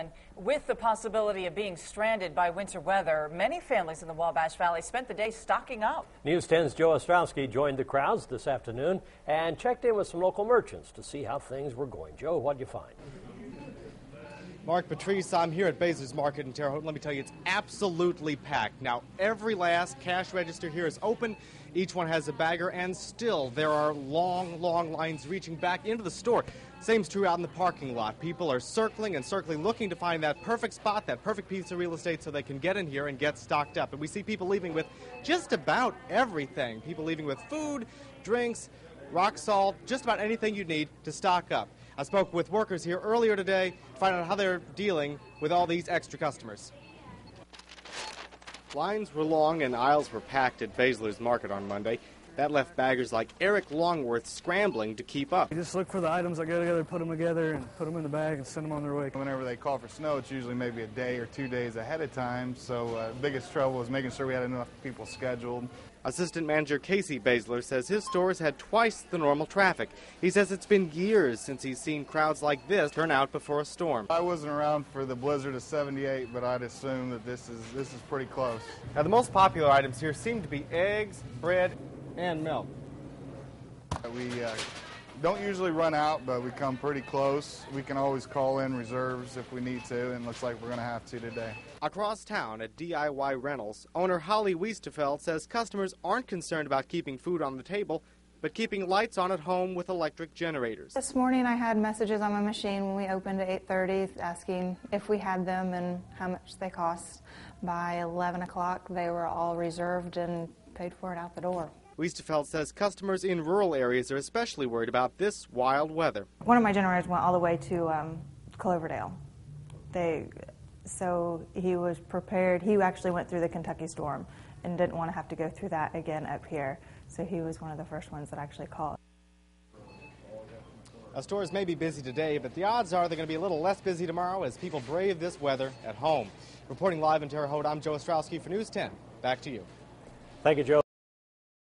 And with the possibility of being stranded by winter weather, many families in the Wabash Valley spent the day stocking up. News 10's Joe Ostrowski joined the crowds this afternoon and checked in with some local merchants to see how things were going. Joe, what'd you find? Mark Patrice, I'm here at Baszler's Market in Terre Haute. Let me tell you, it's absolutely packed. Now, every last cash register here is open. Each one has a bagger, and still there are long, long lines reaching back into the store. Same's true out in the parking lot. People are circling and circling, looking to find that perfect spot, that perfect piece of real estate so they can get in here and get stocked up. And we see people leaving with just about everything. People leaving with food, drinks, rock salt, just about anything you need to stock up. I spoke with workers here earlier today to find out how they're dealing with all these extra customers. Lines were long and aisles were packed at Baszler's Market on Monday. That left baggers like Eric Longworth scrambling to keep up. You just look for the items that go together, put them together, and put them in the bag and send them on their way. Whenever they call for snow, it's usually maybe a day or 2 days ahead of time, so the biggest trouble is making sure we had enough people scheduled. Assistant Manager Casey Baszler says his store has had twice the normal traffic. He says it's been years since he's seen crowds like this turn out before a storm. I wasn't around for the blizzard of '78, but I'd assume that this is pretty close. Now, the most popular items here seem to be eggs, bread, and milk. We don't usually run out, but we come pretty close. We can always call in reserves if we need to, and looks like we're going to have to today. Across town at DIY Rentals, owner Holly Wiesterfeld says customers aren't concerned about keeping food on the table, but keeping lights on at home with electric generators. This morning I had messages on my machine when we opened at 8:30 asking if we had them and how much they cost. By 11 o'clock they were all reserved and paid for it out the door. Wiesterfeld says customers in rural areas are especially worried about this wild weather. One of my generators went all the way to Cloverdale. So he was prepared. He actually went through the Kentucky storm and didn't want to have to go through that again up here. So he was one of the first ones that actually called. Now, stores may be busy today, but the odds are they're going to be a little less busy tomorrow as people brave this weather at home. Reporting live in Terre Haute, I'm Joe Ostrowski for News 10. Back to you. Thank you, Joe.